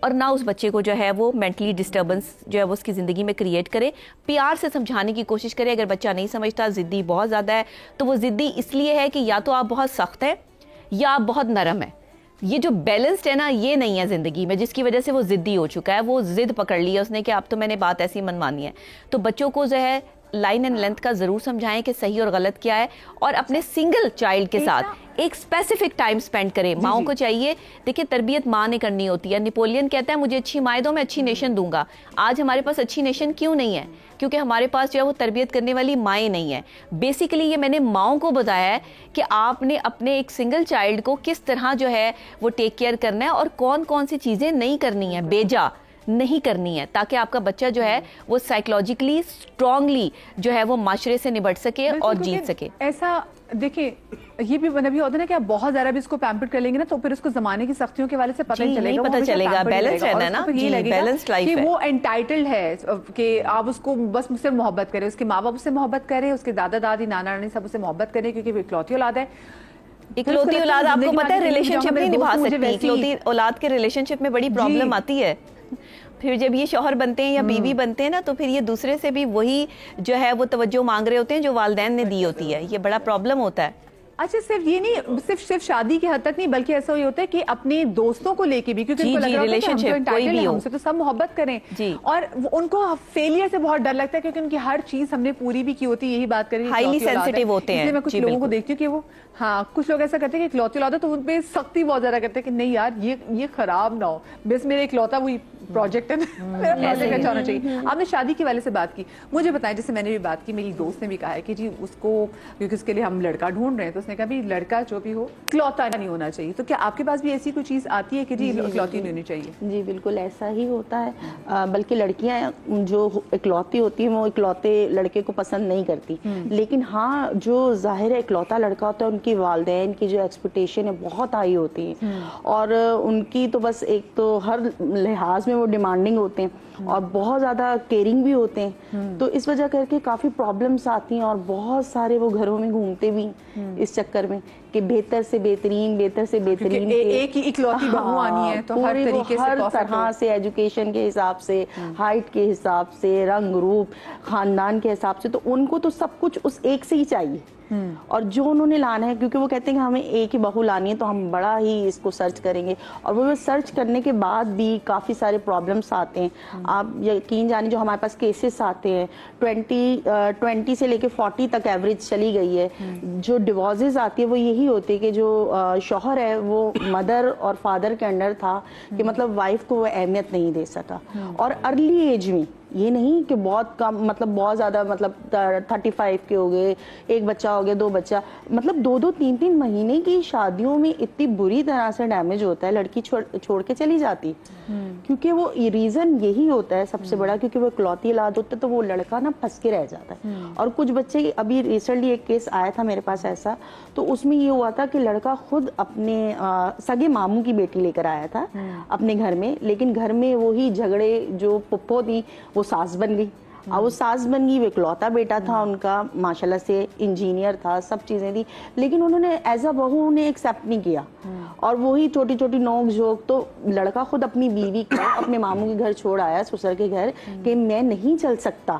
اور نہ اس بچے کو جو ہے وہ مینٹلی ڈسٹربنس جو ہے وہ اس کی زندگی میں کریٹ کرے. پیار سے سمجھانے کی کوشش کرے. اگر بچہ نہیں سمجھتا, ضدی بہت زیادہ ہے, تو وہ ضدی اس لیے ہے کہ یا تو آپ بہت سخت ہیں یا آپ بہت نرم ہیں. یہ جو بیلنسڈ ہے نا, یہ نہیں ہے زندگی میں, جس کی وجہ سے وہ ضدی ہو چکا ہے. وہ ضد پکڑ لی ہے اس نے کہ اب تو میں نے بات ایسی منوانی ہے. تو بچوں کو جو ہے لائن اینڈ لینتھ کا ضرور سمجھائیں کہ صحیح اور غلط کیا ہے, اور اپنے سنگل چائلڈ کے ساتھ ایک اسپیسیفک ٹائم سپینڈ کریں. ماؤں کو چاہیے, دیکھیں تربیت ماں نے کرنی ہوتی ہے. نیپولین کہتا ہے مجھے اچھی مائیں دو, میں اچھی نیشن دوں گا. آج ہمارے پاس اچھی نیشن کیوں نہیں ہے؟ کیونکہ ہمارے پاس جو ہے وہ تربیت کرنے والی مائیں نہیں ہیں. بیسیکلی یہ میں نے ماؤں کو بتایا ہے کہ آپ نے اپنے ایک سنگل چائلڈ کو کس طرح جو ہے وہ ٹیک کیئر کرنا ہے, اور کون کون سی چیزیں نہیں کرنی ہیں, بیجا نہیں کرنی ہے, تاکہ آپ کا بچہ جو ہے وہ سائیکولوجیکلی اسٹرانگلی جو ہے وہ معاشرے سے نبٹ سکے اور جیت سکے. ایسا دیکھیں یہ بھی ہوتا ہے نا کہ آپ بہت زیادہ بھی اس کو پیمپر کر لیں گے نا, تو پھر اس کو زمانے کی سختیوں کے والے سے پتہ نہیں چلے گا, پتہ چلے گا. بیلنس رہنا ہے نا, بیلنسڈ لائف ہے. کہ وہ انٹائٹلڈ ہے کہ آپ اس کو بس مجھ سے محبت کریں, اس کے ماں باپ اس سے محبت کریں, اس کے دادا دادی نانا نانی سب اس سے محبت کریں, کیونکہ وہ اکلوتی اولاد ہے. اکلوتی اولاد آپ کو پتہ ہے ریلیشن شپ نہیں نبھا سکتی. اکلوتی اولاد کے ریلیشن شپ میں بڑی پرابلم آتی ہے. پھر جب یہ شوہر بنتے ہیں یا بیوی بنتے ہیں نا, تو پھر یہ دوسرے سے بھی وہی جو ہے وہ توجہ مانگ رہے ہوتے ہیں جو والدین نے دی ہوتی ہے. یہ بڑا پرابلم ہوتا ہے. اچھا صرف یہ نہیں, صرف شادی کے حد تک نہیں, بلکہ ایسا ہی ہوتا ہے کہ اپنے دوستوں کو لے کے بھی, کیونکہ ان کو لگ رہا ہے کہ ہم سے تو سب محبت کریں, اور ان کو فیلئر سے بہت ڈر لگتا ہے, کیونکہ ان کی ہر چیز ہم نے پوری بھی کی ہوتی ہے. یہی بات کر رہی ہے, ہائیلی سینسٹیو ہوتے ہیں. میں کچھ لوگوں کو دیکھتی ہوں کہ وہ کچھ لوگ ایسا کرتے ہیں کہ اکلوتی اولاد ہے تو ان پہ سختی بہت زیادہ کرتے ہیں کہ نہیں یار یہ خراب نہ ہو, بس میرے اکلوتا وہی پروجیکٹ ہے, میرا پروجیکٹ اچھا ہونا چاہیے. آپ نے شادی کے والے سے بات کی, مجھے بتائیں, جیسے میں نے بھی بات کی, میری دوست نے بھی کہا ہے کہ جی اس کو, کیونکہ اس کے لیے ہم لڑکا ڈھونڈ رہے ہیں, تو اس نے کہا بھی لڑکا جو بھی ہو اکلوتا نہیں ہونا چاہیے. تو کیا آپ کے پاس بھی ایسی کوئی چیز آتی ہے کہ جی اکلوتی نہیں ہونی چاہیے؟ جی بالکل ایسا ہی ہوتا ہے, بلکہ لڑکیاں جو اکلوتی ہوتی ہیں وہ اکلوتے لڑکے کو پسند نہیں کرتی. لیکن ہاں جو ظاہر اکلوتا لڑکا ہوتا ہے, ان کی والدین کی جو ایکسپیکٹیشن ہے بہت ہائی ہوتی ہے, اور ان کی تو بس ایک تو ہر لحاظ میں وہ ڈیمانڈنگ ہوتے ہیں, اور بہت زیادہ کیئرنگ بھی ہوتے ہیں. تو اس وجہ کر کے کافی پرابلمس آتی ہیں, اور بہت سارے وہ گھروں میں گھومتے بھی اس چکر میں کہ بہتر سے بہترین ایک ہی اکلوتی بہو آنی ہے, تو ہر طریقے سے, ہر طرح سے, ایجوکیشن کے حساب سے, ہائٹ کے حساب سے, رنگ روپ, خاندان کے حساب سے, تو ان کو تو سب کچھ اس ایک سے ہی چاہیے. اور جو انہوں نے لانا ہے, کیونکہ وہ کہتے ہیں کہ ہمیں ایک ہی بہو لانی ہے, تو ہم بڑا ہی اس کو سرچ کریں گے, اور وہ سرچ کرنے کے بعد بھی کافی سارے پرابلمس آتے ہیں. آپ یقین جانیں جو ہمارے پاس کیسز آتے ہیں 20 سے لے کے 40 تک ایوریج چلی گئی ہے, جو ڈیورسز آتی ہے وہ یہی ہوتی ہے کہ جو شوہر ہے وہ مدر اور فادر کے انڈر تھا, کہ مطلب وائف کو وہ اہمیت نہیں دے سکا, اور ارلی ایج میں, یہ نہیں کہ بہت کم, مطلب بہت زیادہ, مطلب 35 کے ہو گئے, ایک بچہ ہو گیا, 2 بچہ, مطلب 2-3 مہینے کی شادیوں میں اتنی بری طرح سے ڈیمیج ہوتا ہے, لڑکی چھوڑ کے چلی جاتی. کیونکہ وہ ریزن یہی ہوتا ہے سب سے بڑا, کیونکہ وہ اکلوتی اولاد ہوتا ہے, تو وہ لڑکا نا پھنس کے رہ جاتا ہے. اور کچھ بچے, ابھی ریسنٹلی ایک کیس آیا تھا میرے پاس ایسا, تو اس میں یہ ہوا تھا کہ لڑکا خود اپنے سگے ماموں کی بیٹی لے کر آیا تھا اپنے گھر میں, لیکن گھر میں وہی جھگڑے, جو پپو تھی وہ ساس بن گئی. وہ ساس بن گئی, وہ اکلوتا بیٹا تھا ان کا, ماشاءاللہ سے انجینئر تھا, سب چیزیں تھی, لیکن انہوں نے ایز اے بہو انہیں ایکسیپٹ نہیں کیا, اور وہی چھوٹی چھوٹی نوک جھوک. تو لڑکا خود اپنی بیوی کو اپنے ماموں کے گھر چھوڑ آیا, سسر کے گھر, کہ میں نہیں چل سکتا.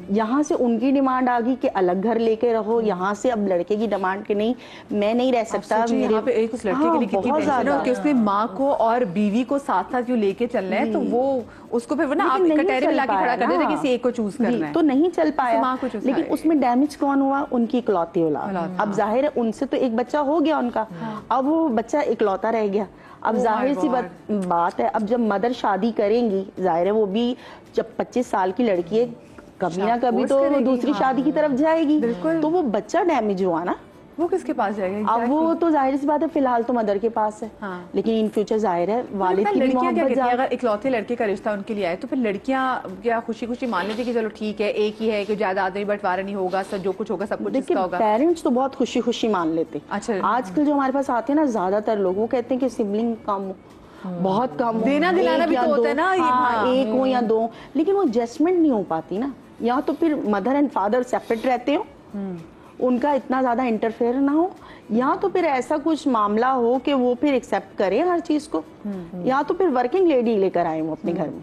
یہاں سے ان کی ڈیمانڈ آ گئی کہ الگ گھر لے کے رہو, یہاں سے اب لڑکے کی ڈیمانڈ کہ نہیں میں نہیں رہ سکتا. ایک اس لڑکے کے لیے کتنی ٹینشن ہے کہ اس نے ماں کو اور بیوی کو ساتھ ساتھ جو لے کے چلنا ہے, تو وہ اس کو پھر نا آپ کٹہرے میں لا کے کھڑا کر دیتے ہیں, کسی ایک کو چوز کرنا ہے, تو نہیں چل پایا. لیکن اس میں ڈیمیج کون ہوا, ان کی اکلوتی اولاد. اب ظاہر ہے ان سے تو ایک بچہ ہو گیا ان کا, اب وہ بچہ اکلوتا رہ گیا. اب ظاہر سی بات ہے, اب جب مدر شادی کریں گی, ظاہر ہے وہ بھی جب 25 سال کی لڑکی ہے, کبھی نہ کبھی تو دوسری شادی کی طرف جائے گی, تو وہ بچہ ڈیمیج ہوا نا, وہ کس کے پاس جائے گا؟ اب وہ تو ظاہر سی بات ہے فی الحال تو مدر کے پاس ہے, لیکن ان فیوچر ظاہر ہے والد کی محبت. اگر اکلوتے لڑکے کا رشتہ ان کے لیے آئے, تو پھر لڑکیاں کیا خوشی خوشی مان لیتی کہ چلو ٹھیک ہے, ایک ہی ہے, کہ جائیداد میں بنٹوارا نہیں ہوگا, سب جو کچھ ہوگا سب کچھ اس کا ہوگا. پیرنٹس تو بہت خوشی خوشی مان لیتے. اچھا, آج کل جو ہمارے پاس آتے ہیں نا زیادہ تر لوگ, وہ کہتے ہیں کہ سبلنگ کم, بہت کم, دینا دلانا بھی تو ہوتا ہے نا, ایک ہو یا 2, لیکن وہ ایڈجسٹمنٹ نہیں ہو پاتی نا. یا تو پھر مدر اینڈ فادر سیپریٹ رہتے ہو, ان کا اتنا زیادہ انٹرفیئر نہ ہو, یا تو پھر ایسا کچھ معاملہ ہو کہ وہ پھر ایکسیپٹ کریں ہر چیز کو, یا تو پھر ورکنگ لیڈی لے کر آئیں وہ اپنے گھر میں.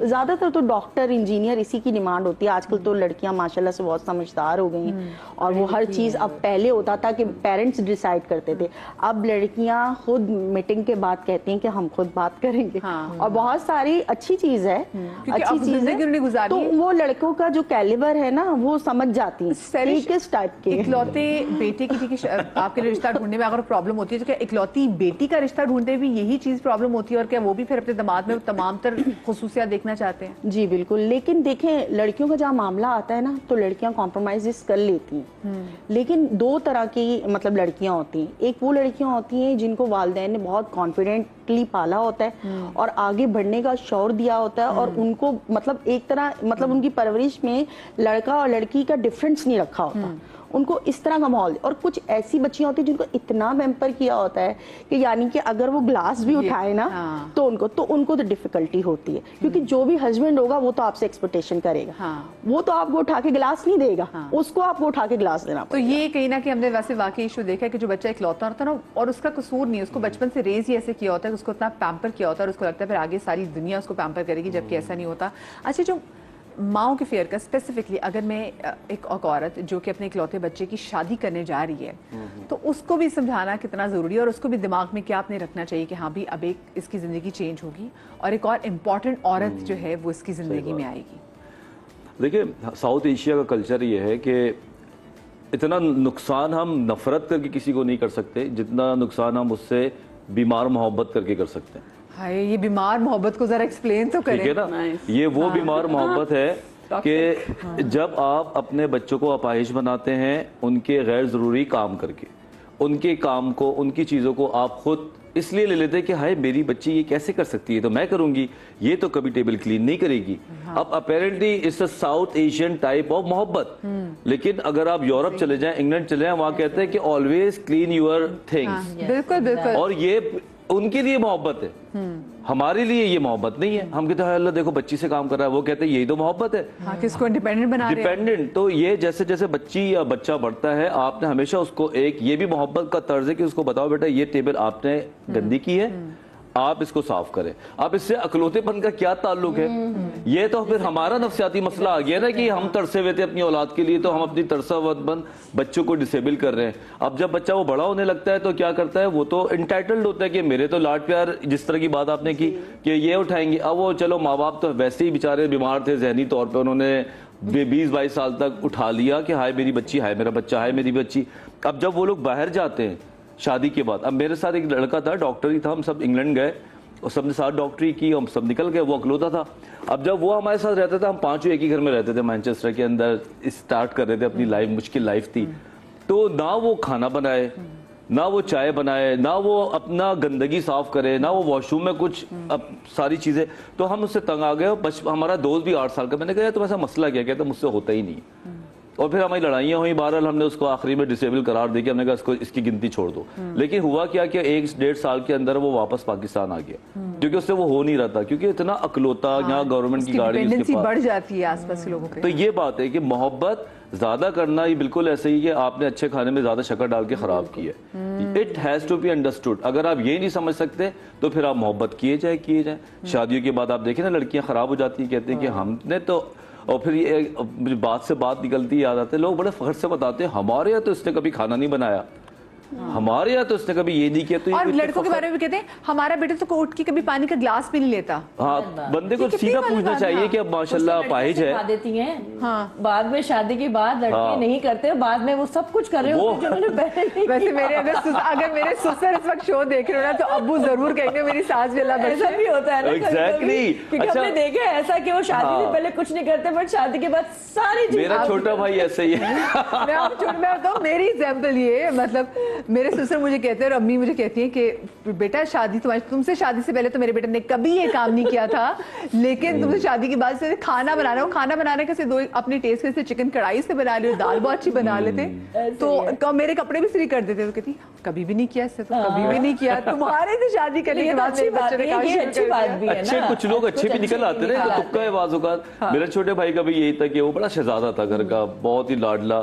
زیادہ تر تو ڈاکٹر, انجینئر اسی کی ڈیمانڈ ہوتی ہے. آج کل تو لڑکیاں ماشاءاللہ سے بہت سمجھدار ہو گئی ہیں, اور وہ ہر چیز, اب پہلے ہوتا تھا کہ پیرنٹس ڈیسائیڈ کرتے تھے, اب لڑکیاں خود میٹنگ کے بعد کہتی ہیں کہ ہم خود بات کریں گے, اور بہت ساری اچھی چیز ہے, اچھی چیز ہے. تو وہ لڑکوں کا جو کیلیبر ہے نا وہ سمجھ جاتی ہیں کس ٹائپ کے. اکلوتے بیٹے کی آپ کے رشتہ ڈھونڈنے میں اگر پرابلم ہوتی ہے تو کیا اکلوتی بیٹی کا رشتہ ڈھونڈنے میں یہی چیز پرابلم ہوتی ہے, اور کیا وہ بھی پھر اپنے دماغ میں تمام تر خصوصیات دیکھنا چاہتے ہیں؟ جی بالکل, لیکن دیکھیں لڑکیوں کا جہاں معاملہ آتا ہے نا تو لڑکیاں کمپرومائز کر لیتی ہیں, لیکن دو طرح کی مطلب لڑکیاں ہوتی ہیں. ایک وہ لڑکیاں ہوتی ہیں جن کو والدین نے بہت کانفیڈنٹلی پالا ہوتا ہے اور آگے بڑھنے کا شعور دیا ہوتا ہے, اور ان کو مطلب ایک طرح مطلب ان کی پرورش میں لڑکا اور لڑکی کا ڈفرینس نہیں رکھا ہوتا, ان کو اس طرح کا ماحول. اور کچھ ایسی بچیاں ہوتی ہیں جن کو اتنا پیمپر کیا ہوتا ہے کہ یعنی کہ اگر وہ گلاس بھی اٹھائے نا تو ان کو تو ڈیفیکلٹی ہوتی ہے, کیونکہ جو بھی ہسبینڈ ہوگا وہ تو آپ سے ایکسپیکٹیشن کرے گا, وہ تو آپ کو اٹھا کے گلاس نہیں دے گا, اس کو آپ کو اٹھا کے گلاس دینا پڑے گا. تو یہ کہیں نہ کہ ہم نے ویسے واقعی ایشو دیکھا ہے کہ جو بچہ اکلوتا ہوتا ہے نا, اور اس کا قصور نہیں, اس کو بچپن سے ریز ہی ایسے کیا ہوتا ہے, اس کو اتنا پیمپر کیا ہوتا ہے, اور اس کو لگتا ہے پھر آگے ساری دنیا اس کو پیمپر کرے گی, جبکہ ایسا نہیں ہوتا. اچھا, جو ماؤں کے فیئر کا اسپیسیفکلی, اگر میں ایک عورت جو کہ اپنے اکلوتے بچے کی شادی کرنے جا رہی ہے تو اس کو بھی سمجھانا کتنا ضروری ہے, اور اس کو بھی دماغ میں کیا اپنے رکھنا چاہیے کہ ہاں بھی اب ایک اس کی زندگی چینج ہوگی اور ایک اور امپورٹنٹ عورت جو ہے وہ اس کی زندگی میں آئے گی. دیکھیں ساؤتھ ایشیا کا کلچر یہ ہے کہ اتنا نقصان ہم نفرت کر کے کسی کو نہیں کر سکتے جتنا نقصان ہم اس سے بیمار محبت کر کے کر سکتے ہیں. ہائے, یہ بیمار محبت کو ذرا ایکسپلین تو کریں. ٹھیک ہے نا, یہ وہ بیمار محبت ہے کہ جب آپ اپنے بچوں کو اپاہج بناتے ہیں ان کے غیر ضروری کام کر کے, ان کے کام کو, ان کی چیزوں کو آپ خود اس لیے لے لیتے ہیں کہ ہائے میری بچی یہ کیسے کر سکتی ہے تو میں کروں گی, یہ تو کبھی ٹیبل کلین نہیں کرے گی. اب apparently it's a South Asian type of محبت, لیکن اگر آپ یورپ چلے جائیں, انگلینڈ چلے جائیں, وہاں کہتے ہیں کہ آلویز کلین یور تھنگس. بالکل بالکل, اور یہ ان کے لیے محبت ہے, ہمارے لیے یہ محبت نہیں ہے. ہم کہتے ہیں اللہ دیکھو بچی سے کام کر رہا ہے, وہ کہتے ہیں یہی تو محبت ہے, کس کو انڈیپینڈنٹ بنا رہے ہیں. ڈیپینڈنٹ. تو یہ جیسے جیسے بچی یا بچہ بڑھتا ہے آپ نے ہمیشہ اس کو ایک یہ بھی محبت کا طرز ہے کہ اس کو بتاؤ بیٹا یہ ٹیبل آپ نے گندی کی ہے, آپ اس کو صاف کریں. اب اس سے اکلوتے پن کا کیا تعلق ہے؟ یہ تو پھر ہمارا نفسیاتی مسئلہ آ گیا نا کہ ہم ترسے ہوئے تھے اپنی اولاد کے لیے, تو ہم اپنی ترسا بند بچوں کو ڈسیبل کر رہے ہیں. اب جب بچہ وہ بڑا ہونے لگتا ہے تو کیا کرتا ہے, وہ تو انٹائٹلڈ ہوتا ہے کہ میرے تو لاڈ پیار, جس طرح کی بات آپ نے کی کہ یہ اٹھائیں گے. اب وہ چلو ماں باپ تو ویسے ہی بیچارے بیمار تھے ذہنی طور پہ, انہوں نے 20-22 سال تک اٹھا لیا کہ ہائے میری بچی, ہائے میرا بچہ, ہائے میری بچی. اب جب وہ لوگ باہر جاتے ہیں شادی کے بعد, اب میرے ساتھ ایک لڑکا تھا ڈاکٹر ہی تھا, ہم سب انگلینڈ گئے اور سب نے ساتھ ڈاکٹری کی, ہم سب نکل گئے, وہ اکلوتا تھا. اب جب وہ ہمارے ساتھ رہتا تھا, ہم پانچوں ایک ہی گھر میں رہتے تھے مینچسٹر کے اندر, اسٹارٹ کر رہے تھے اپنی لائف, مشکل لائف تھی. تو نہ وہ کھانا بنائے, نہ وہ چائے بنائے, نہ وہ اپنا گندگی صاف کرے, نہ وہ واش روم میں کچھ ساری چیزیں. تو ہم اس سے تنگ آ گئے. ہمارا دوست بھی 8 سال کا, میں نے کہا تم ایسا مسئلہ کیا, کہتا مجھ سے ہوتا ہی نہیں. اور پھر ہماری لڑائیاں ہوئی, بہرحال ہم نے اس کو آخری میں ڈسیبل قرار دے کے ہم نے کہا اس کی گنتی چھوڑ دو. لیکن ہوا کیا کہ 1-1.5 سال کے اندر وہ واپس پاکستان آ گیا, کیونکہ اس سے وہ ہو نہیں رہا تھا, کیونکہ اتنا اکلوتا, یہاں گورنمنٹ کی گاڑی اس کے پاس بڑھ جاتی ہے آس پاس کے لوگوں پہ. تو یہ بات ہے کہ محبت زیادہ کرنا یہ بالکل ایسے ہی کہ آپ نے اچھے کھانے میں زیادہ شکر ڈال کے خراب کی ہے. It has to be understood. اگر آپ یہ نہیں سمجھ سکتے تو پھر آپ محبت کیے جائیں. شادیوں کے بعد آپ دیکھیں نا لڑکیاں خراب ہو جاتی ہیں, کہتے ہیں کہ ہم نے تو, اور پھر یہ بات سے بات نکلتی یاد آتے ہیں, لوگ بڑے فخر سے بتاتے ہیں ہمارے یہاں تو اس نے کبھی کھانا نہیں بنایا, ہمارے یہاں تو اس نے کبھی یہ نہیں کیا. تو اور لڑکوں کے بارے میں کہتے ہیں ہمارا بیٹا تو اٹھ کے کبھی پانی کا گلاس بھی نہیں لیتا. ہاں, بندے کو سیدھا پوچھنا چاہیے کہ اب ماشاءاللہ اپاہج ہے. دیتی ہیں بعد میں شادی کے بعد لڑکے نہیں کرتے, بعد میں وہ سب کچھ کر رہے ہوتے ہیں جو انہوں نے پہلے. ویسے میرے اگر میرے سسر اس وقت شو دیکھ رہے ہو نا تو ابو ضرور کہیں گے میری ساس بھی اللہ ایسا بھی ہوتا ہے نا ایگزیکٹلی, کیونکہ ہم نے دیکھا ہے ایسا کہ وہ شادی سے پہلے کچھ نہیں کرتے بٹ شادی کے بعد ساری چیز. میرا چھوٹا بھائی ایسے ہی ہے. میں بتاؤں میری ایگزامپل یہ, مطلب میرے سسر مجھے کہتے ہیں اور امی مجھے کہتی ہیں کہ بیٹا شادی تم سے شادی سے پہلے تو میرے بیٹے نے کبھی یہ کام نہیں کیا تھا, لیکن تم سے شادی کے بعد سے کھانا بنانا, وہ کھانا بنانے کا دو اپنے ٹیسٹ سے چکن کڑھائی سے بنا لے, دال بہت اچھی بنا لیتے, تو میرے کپڑے بھی سری کر دیتے. تو کہتی کبھی بھی نہیں کیا, اس سے تو کبھی بھی نہیں کیا, تمہارے سے شادی کرنے کے بعد میرے بچے نے اچھی بات بھی ہے. اچھے کچھ لوگ اچھے بھی نکل آتے ہیں, تو تکا ہے بعض اوقات. میرا چھوٹے بھائی کا بھی یہی تھا کہ وہ بڑا شہزادہ تھا گھر کا, بہت ہی لاڈلا,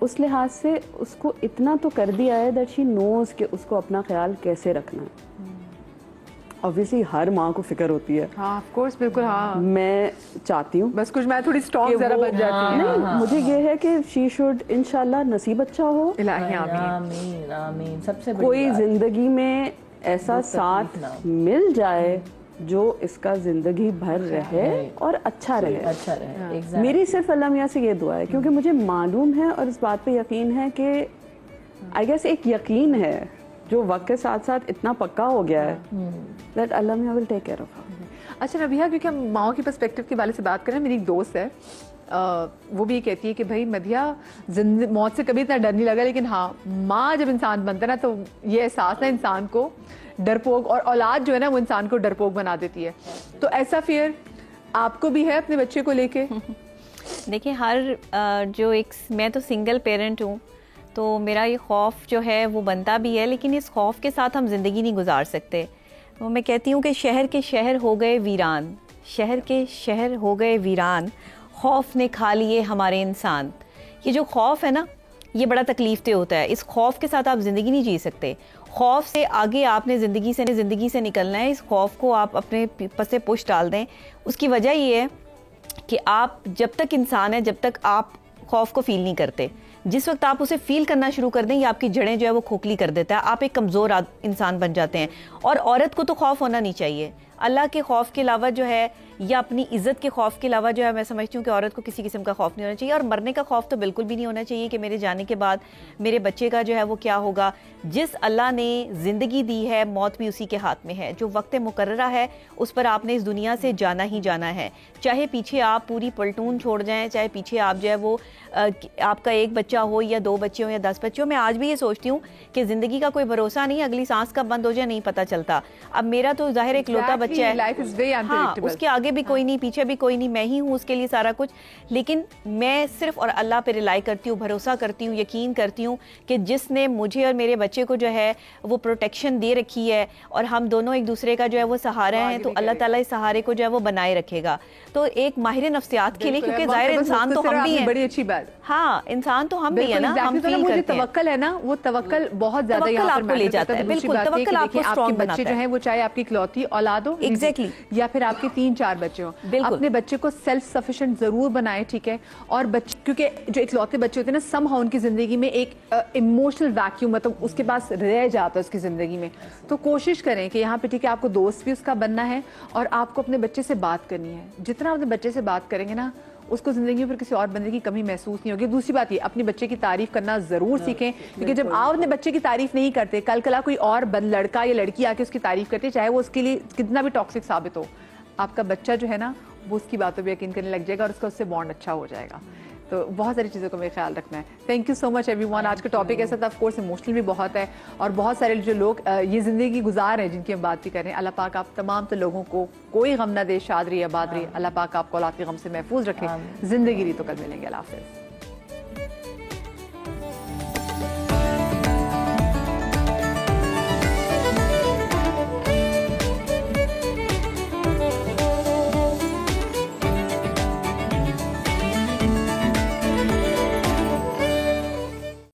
اس لحاظ سے اس کو اتنا تو کر دیا ہے دیٹ شی نوز کہ اس کو اپنا خیال کیسے رکھنا ہے. obviously ہر ماں کو فکر ہوتی ہے. ہاں آف کورس بالکل. ہاں میں چاہتی ہوں بس کچھ میں تھوڑی اسٹرانگ ذرا بن جاتی ہوں. نہیں مجھے یہ ہے کہ شی شوڈ انشاءاللہ نصیب اچھا ہو. الہی آمین آمین. سب سے کوئی زندگی میں ایسا ساتھ مل جائے جو اس کا زندگی بھر رہے اور اچھا رہے. اچھا رہے. میری صرف اللہ میاں سے یہ دعا ہے کیونکہ مجھے معلوم ہے اور اس بات پہ یقین ہے کہ آئی گیس ایک یقین ہے جو وقت کے ساتھ ساتھ اتنا پکا ہو گیا ہے دیٹ اللہ میاں ول ٹیک کیئر آف ہر. اچھا نبیہ کیونکہ ہم ماؤں کی پرسپیکٹو کے والے سے بات کریں, میری ایک دوست ہے وہ بھی یہ کہتی ہے کہ بھائی مدیہ موت سے کبھی اتنا ڈر نہیں لگا, لیکن ہاں ماں جب انسان بنتا ہے نا تو یہ احساس ہے انسان کو ڈرپوک, اور اولاد جو ہے نا وہ انسان کو ڈرپوک بنا دیتی ہے. تو ایسا فیئر آپ کو بھی ہے اپنے بچے کو لے کے؟ دیکھیں ہر جو ایک میں تو سنگل پیرنٹ ہوں تو میرا یہ خوف جو ہے وہ بنتا بھی ہے, لیکن اس خوف کے ساتھ ہم زندگی نہیں گزار سکتے. وہ میں کہتی ہوں کہ شہر کے شہر ہو گئے ویران, شہر کے شہر ہو گئے ویران, خوف نے کھا لیے ہمارے انسان. یہ جو خوف ہے نا یہ بڑا تکلیف دہ ہوتا ہے. اس خوف کے ساتھ آپ زندگی نہیں جی سکتے. خوف سے آگے آپ نے زندگی سے نکلنا ہے. اس خوف کو آپ اپنے پسے پش ڈال دیں. اس کی وجہ یہ ہے کہ آپ جب تک انسان ہے جب تک آپ خوف کو فیل نہیں کرتے, جس وقت آپ اسے فیل کرنا شروع کر دیں یہ آپ کی جڑیں جو ہے وہ کھوکھلی کر دیتا ہے, آپ ایک کمزور انسان بن جاتے ہیں. اور عورت کو تو خوف ہونا نہیں چاہیے. اللہ کے خوف کے علاوہ جو ہے یا اپنی عزت کے خوف کے علاوہ جو ہے میں سمجھتی ہوں کہ عورت کو کسی قسم کا خوف نہیں ہونا چاہیے. اور مرنے کا خوف تو بالکل بھی نہیں ہونا چاہیے کہ میرے جانے کے بعد میرے بچے کا جو ہے وہ کیا ہوگا. جس اللہ نے زندگی دی ہے موت بھی اسی کے ہاتھ میں ہے. جو وقت مقررہ ہے اس پر آپ نے اس دنیا سے جانا ہی جانا ہے. چاہے پیچھے آپ پوری پلٹون چھوڑ جائیں, چاہے پیچھے آپ جو ہے وہ آپ کا ایک بچہ ہو یا 2 بچے ہوں یا 10 بچے ہوں. میں آج بھی یہ سوچتی ہوں کہ زندگی کا کوئی بھروسہ نہیں, اگلی سانس کب بند ہو جائے نہیں پتہ چلتا. اب میرا تو ظاہر ایک لوتا بچہ ہے, ہاں اس کے آگے بھی کوئی نہیں پیچھے بھی کوئی نہیں, میں ہی ہوں اس کے لیے سارا کچھ. لیکن میں صرف اور اللہ پہ ریلائی کرتی ہوں, بھروسہ کرتی ہوں, یقین کرتی ہوں کہ جس نے مجھے اور میرے بچے کو جو ہے وہ پروٹیکشن دے رکھی ہے اور ہم دونوں ایک دوسرے کا جو ہے وہ سہارا ہیں, تو اللہ تعالیٰ اس سہارے کو جو ہے وہ بنائے رکھے گا. تو ایک ماہر نفسیات کے لیے, کیونکہ ظاہر انسان تو ہم بھی ہیں, بڑی اچھی بات, ہاں انسان تو ہم بھی ہیں نا, ہم فیل کرتے ہیں. توکل ہے نا, وہ توکل بہت زیادہ یہاں پر لے جاتا ہے. بالکل توکل آپ کو اسٹرانگ بناتا ہے. بچے جو ہیں وہ چاہے آپ کی اکلوتی اولاد ہو ایگزیکٹلی یا پھر آپ کے 3-4 بچے ہوں, اپنے بچے کو سیلف سفیشینٹ ضرور بنائیں, ٹھیک ہے. اور بچے کیونکہ جو اکلوتے بچے ہوتے ہیں نا سم ہاؤ ان کی زندگی میں ایک ایموشنل ویکیوم مطلب اس کے پاس رہ جاتا ہے اس کی زندگی میں. تو کوشش کریں کہ یہاں پہ ٹھیک ہے آپ کو دوست بھی اس کا بننا ہے اور آپ کو اپنے بچے سے بات کرنی ہے. جتنا اپنے بچے سے بات کریں گے نا اس کو زندگی میں پھر کسی اور بندے کی کمی محسوس نہیں ہوگی. دوسری بات یہ اپنے بچے کی تعریف کرنا ضرور سیکھیں, کیونکہ جب آپ اپنے بچے کی تعریف نہیں کرتے کل کوئی اور لڑکا یا لڑکی آ کے اس کی تعریف کرتے, چاہے وہ اس کے لیے کتنا بھی ٹاکسک ثابت ہو, آپ کا بچہ جو ہے نا وہ اس کی باتوں پہ یقین کرنے لگ جائے گا اور اس کا اس سے بانڈ اچھا ہو جائے گا. تو بہت ساری چیزوں کا میرے خیال رکھنا ہے. Thank you so much every one. آج کا ٹاپک ایسا تھا, آف کورس ایموشنل بھی بہت ہے اور بہت سارے جو لوگ یہ زندگی گزار ہیں جن کی ہم بات بھی کر رہے ہیں, اللہ پاک آپ تمام تو لوگوں کو کوئی غم نہ دے, شاد رہی آباد رہی, اللہ پاک آپ کو اولاد کے غم سے محفوظ رکھے. زندگی رہی تو کل ملیں گے. اللہ حافظ.